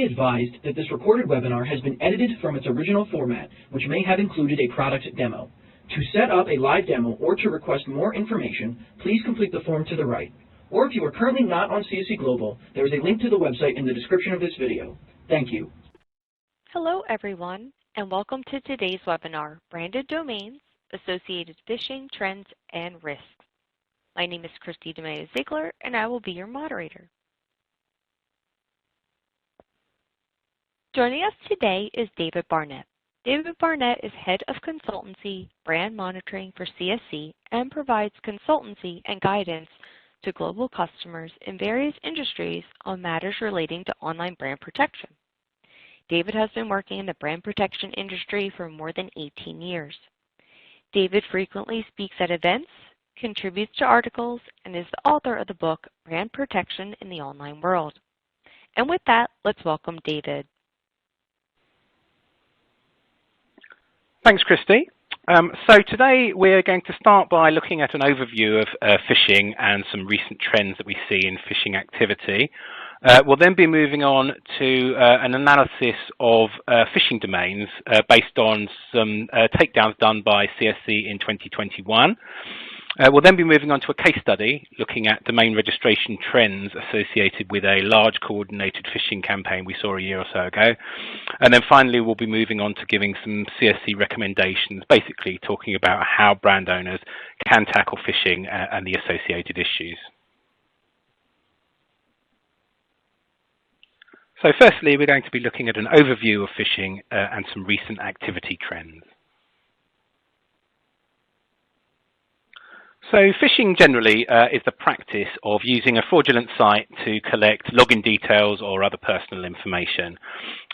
be advised that this recorded webinar has been edited from its original format, which may have included a product demo. To set up a live demo or to request more information, please complete the form to the right. Or if you are currently not on CSC Global, there is a link to the website in the description of this video. Thank you. Hello everyone, and welcome to today's webinar, Branded Domains, Associated Phishing Trends and Risks. My name is Christy DeMeo-Ziegler, and I will be your moderator. Joining us today is David Barnett. David Barnett is Head of Consultancy, Brand Monitoring for CSC, and provides consultancy and guidance to global customers in various industries on matters relating to online brand protection. David has been working in the brand protection industry for more than 18 years. David frequently speaks at events, contributes to articles, and is the author of the book, Brand Protection in the Online World. And with that, let's welcome David. Thanks, Christy. So today we're going to start by looking at an overview of phishing and some recent trends that we see in phishing activity. We'll then be moving on to an analysis of phishing domains based on some takedowns done by CSC in 2021. We'll then be moving on to a case study looking at domain registration trends associated with a large coordinated phishing campaign we saw a year or so ago. And then finally, we'll be moving on to giving some CSC recommendations, basically talking about how brand owners can tackle phishing and the associated issues. So firstly, we're going to be looking at an overview of phishing and some recent activity trends. So phishing generally is the practice of using a fraudulent site to collect login details or other personal information.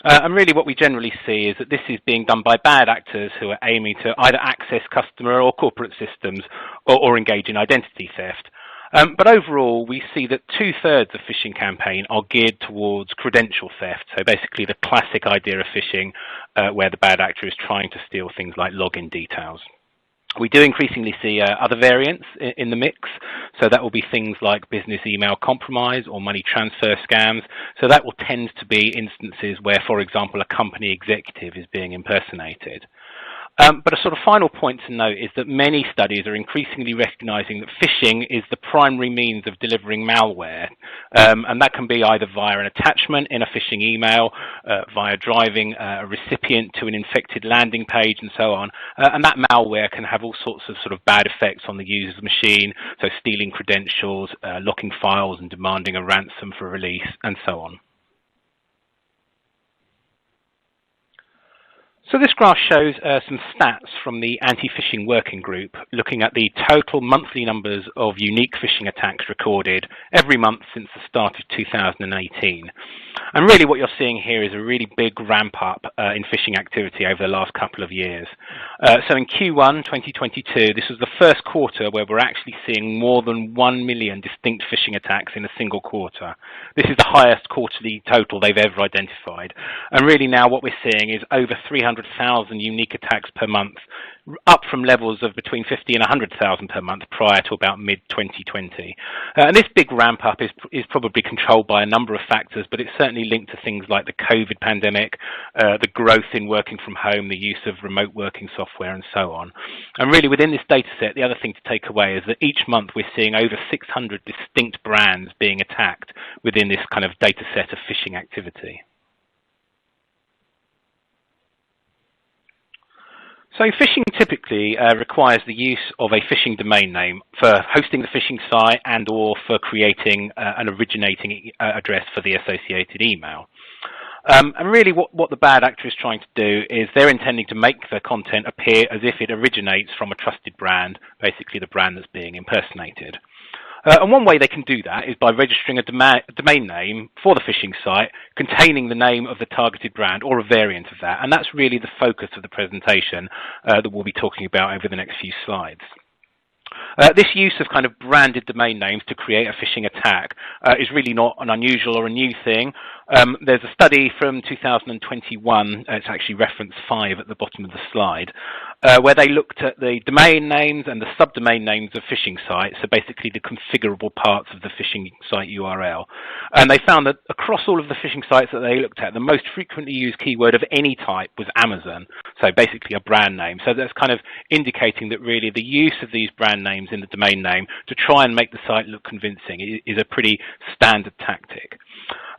And really what we generally see is that this is being done by bad actors who are aiming to either access customer or corporate systems or engage in identity theft. But overall, we see that 2/3 of phishing campaigns are geared towards credential theft. So basically the classic idea of phishing where the bad actor is trying to steal things like login details. We do increasingly see other variants in the mix, so that will be things like business email compromise or money transfer scams. So that will tend to be instances where, for example, a company executive is being impersonated. But a sort of final point to note is that many studies are increasingly recognizing that phishing is the primary means of delivering malware. And that can be either via an attachment in a phishing email, via driving a recipient to an infected landing page and so on. And that malware can have all sorts of sort of bad effects on the user's machine, so stealing credentials, locking files and demanding a ransom for release and so on. So this graph shows some stats from the anti-phishing working group looking at the total monthly numbers of unique phishing attacks recorded every month since the start of 2018. And really what you're seeing here is a really big ramp up in phishing activity over the last couple of years. So in Q1 2022, this was the first quarter where we're actually seeing more than 1 million distinct phishing attacks in a single quarter. This is the highest quarterly total they've ever identified. And really now what we're seeing is over 300,000 unique attacks per month, up from levels of between 50 and 100,000 per month prior to about mid-2020. And this big ramp up is probably controlled by a number of factors, but it's certainly linked to things like the COVID pandemic, the growth in working from home, the use of remote working software and so on. And really within this data set, the other thing to take away is that each month we're seeing over 600 distinct brands being attacked within this kind of data set of phishing activity. So phishing typically requires the use of a phishing domain name for hosting the phishing site and or for creating an originating address for the associated email. And really what the bad actor is trying to do is they're intending to make the content appear as if it originates from a trusted brand, basically the brand that's being impersonated. And one way they can do that is by registering a domain name for the phishing site containing the name of the targeted brand or a variant of that. And that's really the focus of the presentation that we'll be talking about over the next few slides. This use of kind of branded domain names to create a phishing attack is really not an unusual or a new thing. There's a study from 2021, it's actually reference 5 at the bottom of the slide, where they looked at the domain names and the subdomain names of phishing sites, so basically the configurable parts of the phishing site URL. And they found that across all of the phishing sites that they looked at, the most frequently used keyword of any type was Amazon, so basically a brand name. So that's kind of indicating that really the use of these brand names in the domain name to try and make the site look convincing is a pretty standard tactic.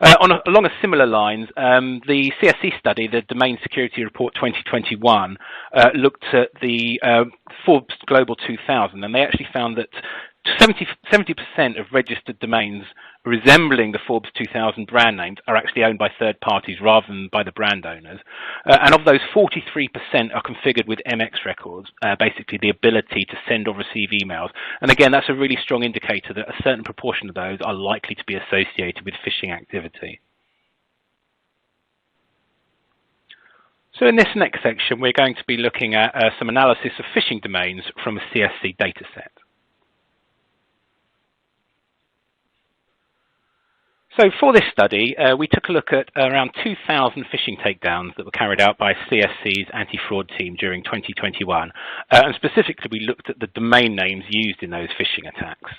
Along a similar lines, the CSC study, the Domain Security Report 2021, looked at the Forbes Global 2000, and they actually found that 70% of registered domains resembling the Forbes 2000 brand names are actually owned by third parties rather than by the brand owners. And of those, 43% are configured with MX records, basically the ability to send or receive emails. And again, that's a really strong indicator that a certain proportion of those are likely to be associated with phishing activity. So in this next section, we're going to be looking at some analysis of phishing domains from a CSC dataset. So for this study, we took a look at around 2,000 phishing takedowns that were carried out by CSC's anti-fraud team during 2021. And specifically, we looked at the domain names used in those phishing attacks.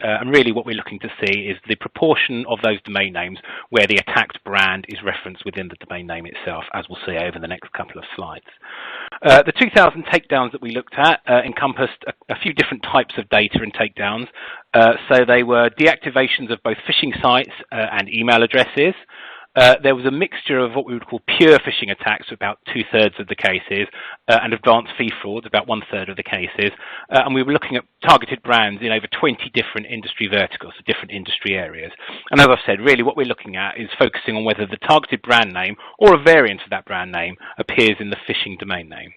And really what we're looking to see is the proportion of those domain names where the attacked brand is referenced within the domain name itself, as we'll see over the next couple of slides. The 2,000 takedowns that we looked at encompassed a few different types of data and takedowns. So they were deactivations of both phishing sites and email addresses. There was a mixture of what we would call pure phishing attacks, about 2/3 of the cases, and advanced fee frauds, about 1/3 of the cases. And we were looking at targeted brands in over 20 different industry verticals, different industry areas. And as I've said, really what we're looking at is focusing on whether the targeted brand name or a variant of that brand name appears in the phishing domain name.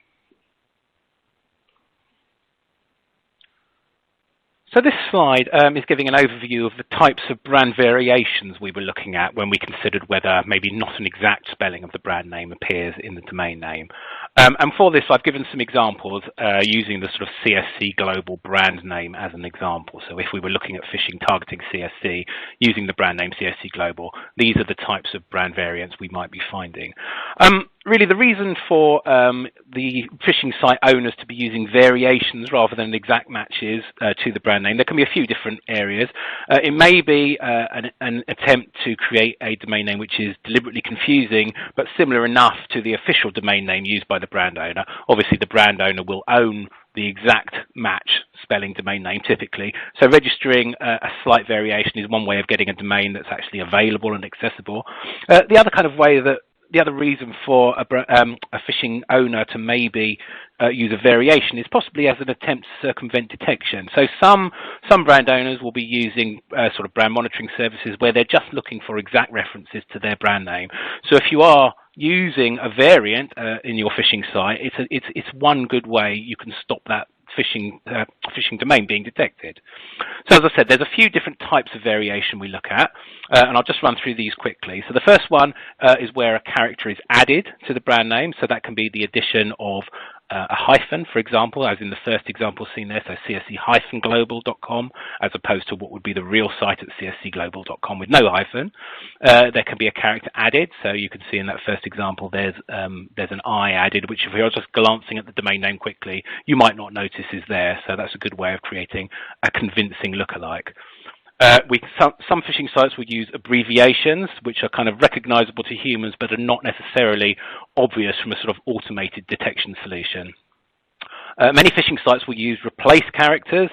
So this slide is giving an overview of the types of brand variations we were looking at when we considered whether maybe not an exact spelling of the brand name appears in the domain name. And for this, I've given some examples using the sort of CSC Global brand name as an example. So if we were looking at phishing targeting CSC using the brand name CSC Global, these are the types of brand variants we might be finding. Really, the reason for the phishing site owners to be using variations rather than exact matches to the brand name, there can be a few different areas. It may be an attempt to create a domain name which is deliberately confusing, but similar enough to the official domain name used by the brand owner. Obviously, the brand owner will own the exact match spelling domain name typically. So registering a slight variation is one way of getting a domain that's actually available and accessible. The other kind of way that the other reason for a phishing owner to maybe use a variation is possibly as an attempt to circumvent detection. So some brand owners will be using sort of brand monitoring services where they're just looking for exact references to their brand name. So if you are using a variant in your phishing site, it's one good way you can stop that phishing domain being detected. So as I said, there's a few different types of variation we look at, and I'll just run through these quickly. So the first one is where a character is added to the brand name. So that can be the addition of a hyphen, for example, as in the first example seen there, so csc-global.com, as opposed to what would be the real site at cscglobal.com with no hyphen. There can be a character added, so you can see in that first example there's an I added, which if you're just glancing at the domain name quickly, you might not notice is there, so that's a good way of creating a convincing lookalike. Some phishing sites will use abbreviations, which are kind of recognizable to humans, but are not necessarily obvious from a sort of automated detection solution. Many phishing sites will use replace characters.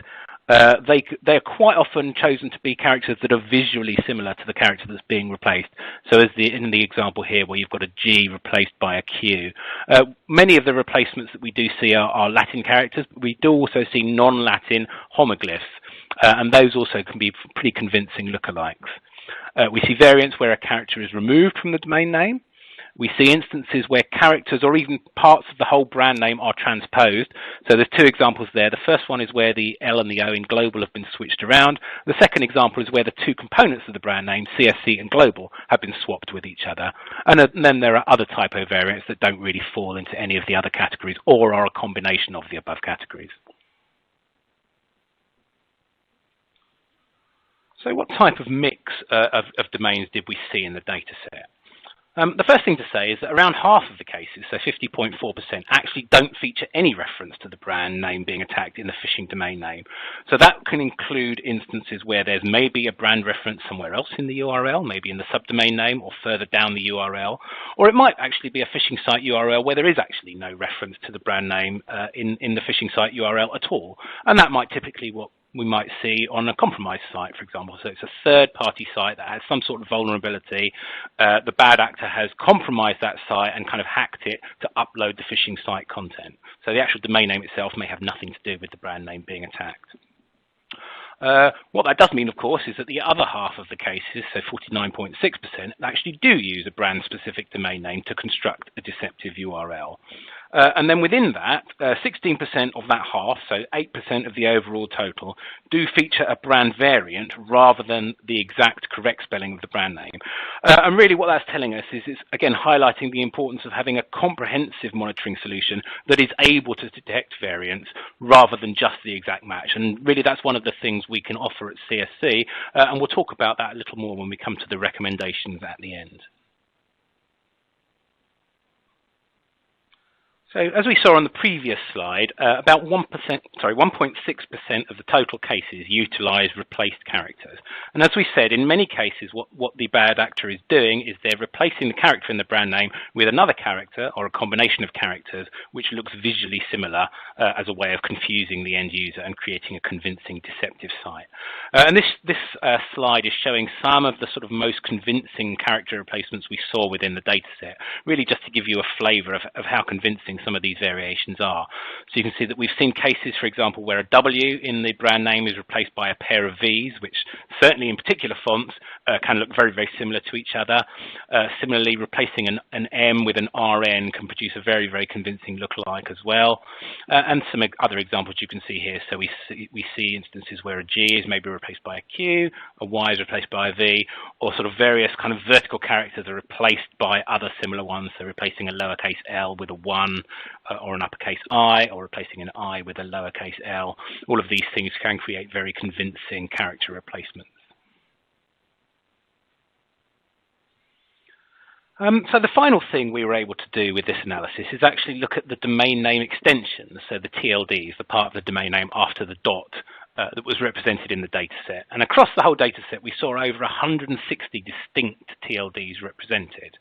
They are quite often chosen to be characters that are visually similar to the character that's being replaced. So as in the example here where you've got a G replaced by a Q. Many of the replacements that we do see are Latin characters, but we do also see non-Latin homoglyphs. And those also can be pretty convincing lookalikes. We see variants where a character is removed from the domain name. We see instances where characters or even parts of the whole brand name are transposed. So there's two examples there. The first one is where the L and the O in global have been switched around. The second example is where the two components of the brand name, CSC and global, have been swapped with each other. And then there are other typo variants that don't really fall into any of the other categories or are a combination of the above categories. So what type of mix of domains did we see in the data set? The first thing to say is that around half of the cases, so 50.4%, actually don't feature any reference to the brand name being attacked in the phishing domain name. So that can include instances where there's maybe a brand reference somewhere else in the URL, maybe in the subdomain name or further down the URL, or it might actually be a phishing site URL where there is actually no reference to the brand name in the phishing site URL at all. And that might typically what we might see on a compromised site, for example. So it's a third-party site that has some sort of vulnerability. The bad actor has compromised that site and kind of hacked it to upload the phishing site content. So the actual domain name itself may have nothing to do with the brand name being attacked. What that does mean, of course, is that the other half of the cases, so 49.6%, actually do use a brand-specific domain name to construct a deceptive URL. And then within that, 16% of that half, so 8% of the overall total, do feature a brand variant rather than the exact correct spelling of the brand name. And really what that's telling us is it's, again, highlighting the importance of having a comprehensive monitoring solution that is able to detect variants rather than just the exact match. And really that's one of the things we can offer at CSC, and we'll talk about that a little more when we come to the recommendations at the end. So as we saw on the previous slide, about 1.6% of the total cases utilize replaced characters. And as we said, in many cases, what the bad actor is doing is they're replacing the character in the brand name with another character or a combination of characters which looks visually similar as a way of confusing the end user and creating a convincing deceptive site. And this slide is showing some of the sort of most convincing character replacements we saw within the data set, really just to give you a flavor of how convincing some of these variations are. So you can see that we've seen cases, for example, where a W in the brand name is replaced by a pair of V's, which certainly in particular fonts can look very, very similar to each other. Similarly, replacing an M with an RN can produce a very, very convincing lookalike as well. And some other examples you can see here. So we see instances where a G is maybe replaced by a Q, a Y is replaced by a V, or sort of various kind of vertical characters are replaced by other similar ones. So replacing a lowercase L with a 1 or an uppercase I, or replacing an I with a lowercase L. All of these things can create very convincing character replacements. So the final thing we were able to do with this analysis is actually look at the domain name extensions, so the TLDs, the part of the domain name after the dot that was represented in the dataset. And across the whole dataset, we saw over 160 distinct TLDs represented.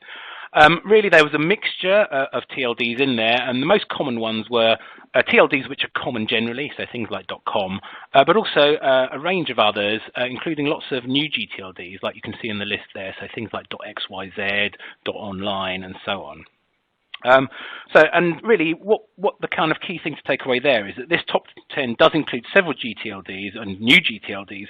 Really, there was a mixture of TLDs in there, and the most common ones were TLDs which are common generally, so things like .com, but also a range of others, including lots of new GTLDs, like you can see in the list there, so things like .xyz, .online, and so on. And really, what the kind of key thing to take away there is that this top 10 does include several GTLDs and new GTLDs,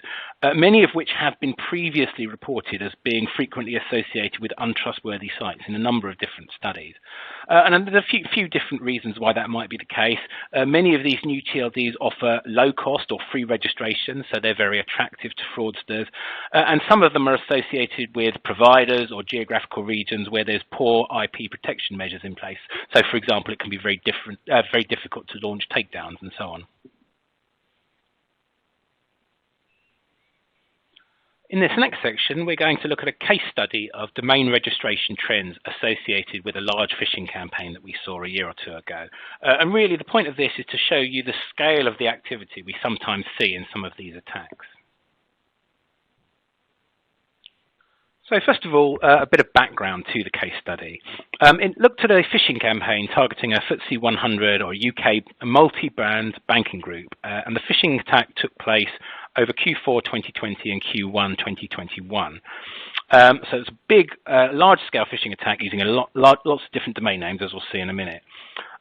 many of which have been previously reported as being frequently associated with untrustworthy sites in a number of different studies. And there's a few different reasons why that might be the case. Many of these new TLDs offer low cost or free registration, so they're very attractive to fraudsters. And some of them are associated with providers or geographical regions where there's poor IP protection measures in place. So, for example, it can be very difficult to launch takedowns and so on. In this next section, we're going to look at a case study of domain registration trends associated with a large phishing campaign that we saw a year or two ago. And really, the point of this is to show you the scale of the activity we sometimes see in some of these attacks. So first of all, a bit of background to the case study. It looked at a phishing campaign targeting a FTSE 100 or UK multi-brand banking group, and the phishing attack took place over Q4 2020 and Q1 2021. So it's a big, large-scale phishing attack using lots of different domain names, as we'll see in a minute.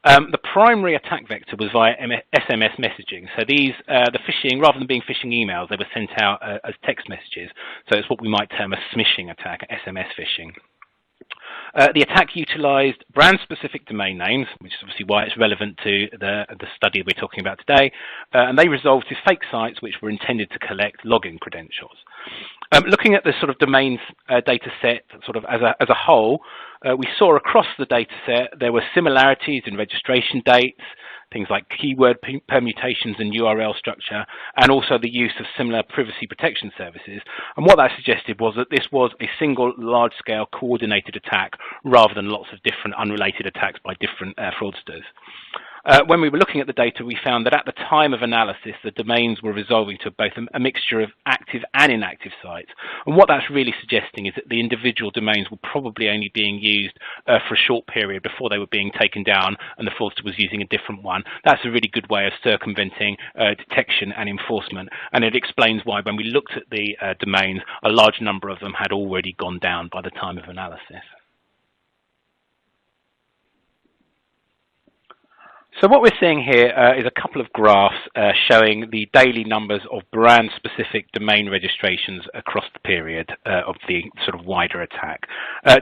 The primary attack vector was via SMS messaging. So these, the phishing, rather than being phishing emails, they were sent out as text messages. So it's what we might term a smishing attack, SMS phishing. The attack utilized brand-specific domain names, which is obviously why it's relevant to the study we're talking about today, and they resolved to fake sites which were intended to collect login credentials. Looking at the sort of domains data set sort of as a whole, we saw across the data set there were similarities in registration dates, things like keyword permutations and URL structure, and also the use of similar privacy protection services. And what that suggested was that this was a single large-scale coordinated attack rather than lots of different unrelated attacks by different fraudsters. When we were looking at the data, we found that at the time of analysis, the domains were resolving to both a mixture of active and inactive sites. And what that's really suggesting is that the individual domains were probably only being used for a short period before they were being taken down and the fraudster was using a different one. That's a really good way of circumventing detection and enforcement. And it explains why when we looked at the domains, a large number of them had already gone down by the time of analysis. So what we're seeing here is a couple of graphs showing the daily numbers of brand-specific domain registrations across the period of the sort of wider attack.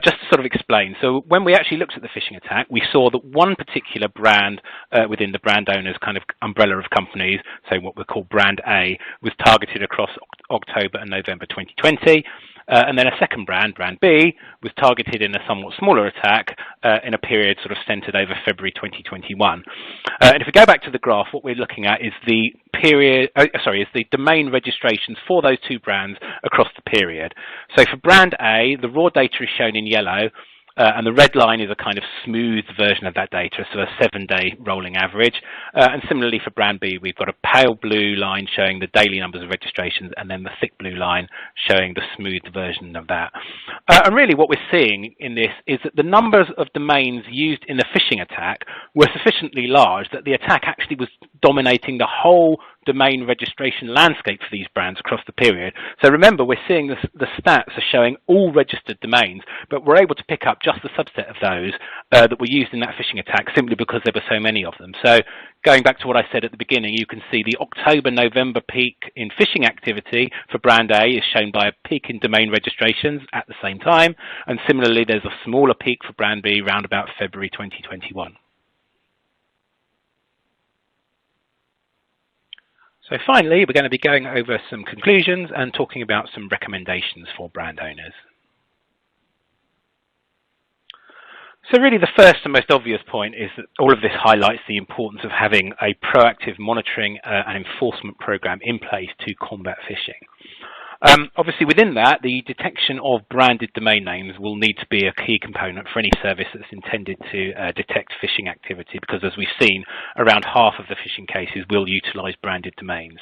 Just to sort of explain, so when we actually looked at the phishing attack, we saw that one particular brand within the brand owner's kind of umbrella of companies, so what we call brand A, was targeted across October and November 2020. And then a second brand, brand B, was targeted in a somewhat smaller attack in a period sort of centered over February 2021. And if we go back to the graph, what we're looking at is the is the domain registrations for those two brands across the period. So for brand A, the raw data is shown in yellow, and the red line is a kind of smooth version of that data, so a 7-day rolling average. And similarly for brand B, we've got a pale blue line showing the daily numbers of registrations, and then the thick blue line showing the smooth version of that. And really what we're seeing in this is that the numbers of domains used in the phishing attack were sufficiently large that the attack actually was dominating the whole domain registration landscape for these brands across the period. So remember, we're seeing the stats are showing all registered domains, but we're able to pick up just a subset of those that were used in that phishing attack simply because there were so many of them. So going back to what I said at the beginning, you can see the October-November peak in phishing activity for brand A is shown by a peak in domain registrations at the same time, and similarly there's a smaller peak for brand B around about February 2021. So finally, we're going to be going over some conclusions and talking about some recommendations for brand owners. So really the first and most obvious point is that all of this highlights the importance of having a proactive monitoring and enforcement program in place to combat phishing. Obviously within that, the detection of branded domain names will need to be a key component for any service that's intended to detect phishing activity, because as we've seen, around half of the phishing cases will utilize branded domains.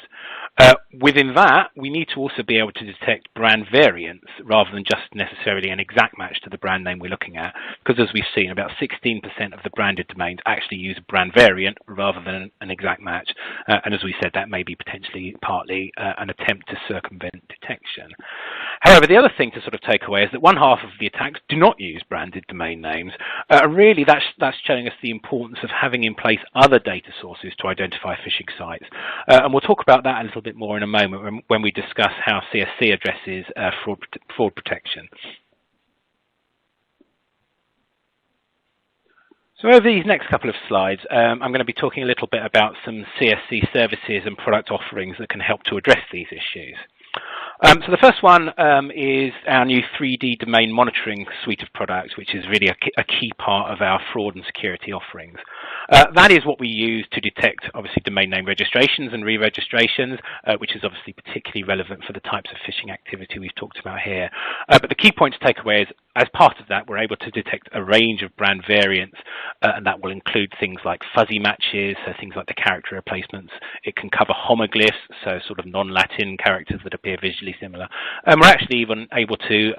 Within that, we need to also be able to detect brand variants rather than just necessarily an exact match to the brand name we're looking at, because as we've seen, about 16% of the branded domains actually use a brand variant rather than an exact match. And as we said, that may be potentially partly an attempt to circumvent detection. However, the other thing to sort of take away is that one half of the attacks do not use branded domain names. Really, that's showing us the importance of having in place other data sources to identify phishing sites. And we'll talk about that a little bit more in a moment when we discuss how CSC addresses fraud protection. So over these next couple of slides, I'm going to be talking a little bit about some CSC services and product offerings that can help to address these issues. So the first one is our new 3D domain monitoring suite of products, which is really a key part of our fraud and security offerings. That is what we use to detect, obviously, domain name registrations and re-registrations, which is obviously particularly relevant for the types of phishing activity we've talked about here. But the key point to take away is, as part of that, we're able to detect a range of brand variants, and that will include things like fuzzy matches, so things like the character replacements. It can cover homoglyphs, so sort of non-Latin characters that appear visually similar. And we're actually even able to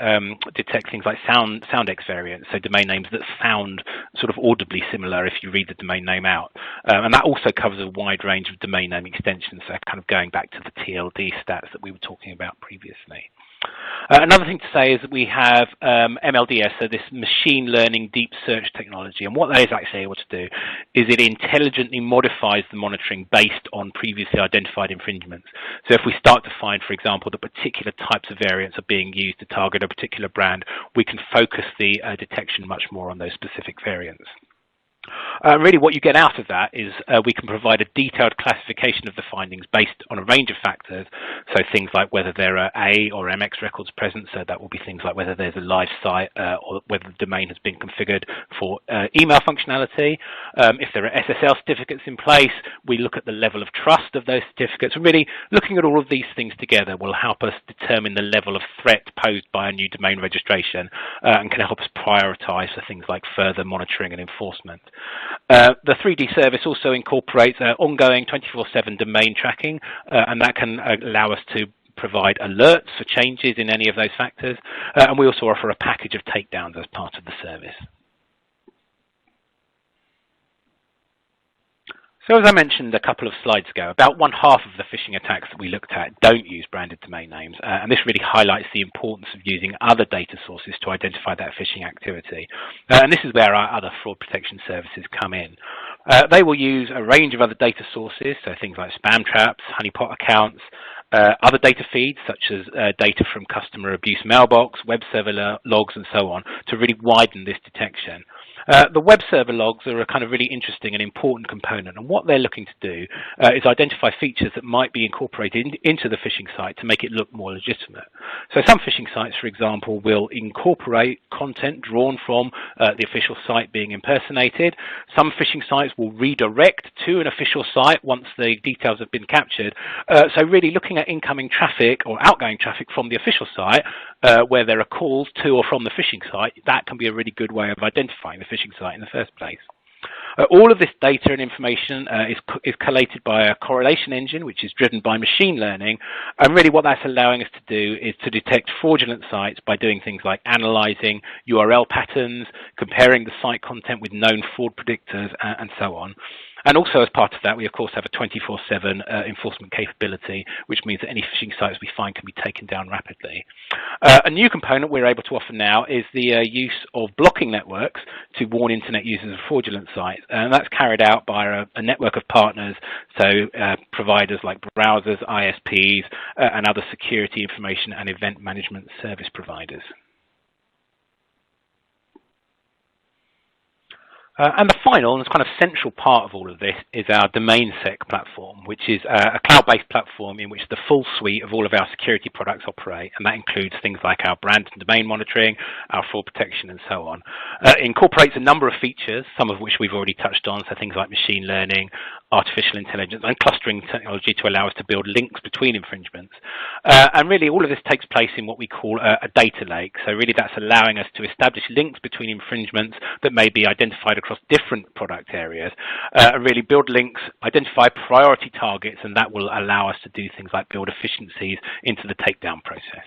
detect things like soundex variants, so domain names that sound sort of audibly similar if you read the domain name out. And that also covers a wide range of domain name extensions, so kind of going back to the TLD stats that we were talking about previously. Another thing to say is that we have MLDS, so this machine learning deep search technology, and what that is actually able to do is it intelligently modifies the monitoring based on previously identified infringements. So if we start to find, for example, that particular types of variants are being used to target a particular brand, we can focus the detection much more on those specific variants. Really what you get out of that is we can provide a detailed classification of the findings based on a range of factors, so things like whether there are A or MX records present, so that will be things like whether there's a live site or whether the domain has been configured for email functionality. If there are SSL certificates in place, we look at the level of trust of those certificates. And really looking at all of these things together will help us determine the level of threat posed by a new domain registration and can help us prioritize for things like further monitoring and enforcement. The 3D service also incorporates ongoing 24/7 domain tracking, and that can allow us to provide alerts for changes in any of those factors, and we also offer a package of takedowns as part of the service. So as I mentioned a couple of slides ago, about 1/2 of the phishing attacks that we looked at don't use branded domain names, and this really highlights the importance of using other data sources to identify that phishing activity. And this is where our other fraud protection services come in. They will use a range of other data sources, so things like spam traps, honeypot accounts, other data feeds such as data from customer abuse mailbox, web server logs and so on to really widen this detection. The web server logs are a kind of really interesting and important component, and what they're looking to do is identify features that might be incorporated into the phishing site to make it look more legitimate. So some phishing sites, for example, will incorporate content drawn from the official site being impersonated. Some phishing sites will redirect to an official site once the details have been captured. So really looking at incoming traffic or outgoing traffic from the official site where there are calls to or from the phishing site, that can be a really good way of identifying the phishing site in the first place. All of this data and information is collated by a correlation engine, which is driven by machine learning. And really what that's allowing us to do is to detect fraudulent sites by doing things like analyzing URL patterns, comparing the site content with known fraud predictors, and so on. And also as part of that, we of course have a 24/7 enforcement capability, which means that any phishing sites we find can be taken down rapidly. A new component we're able to offer now is the use of blocking networks to warn internet users of fraudulent sites. And that's carried out by a network of partners, so providers like browsers, ISPs, and other security information and event management service providers. And the final and kind of central part of all of this is our DomainSec platform, which is a cloud-based platform in which the full suite of all of our security products operate, and that includes things like our brand and domain monitoring, our fraud protection, and so on. It incorporates a number of features, some of which we've already touched on, so things like machine learning, artificial intelligence, and clustering technology to allow us to build links between infringements. And really all of this takes place in what we call a data lake. So really that's allowing us to establish links between infringements that may be identified across different product areas, really build links, identify priority targets, and that will allow us to do things like build efficiencies into the takedown process.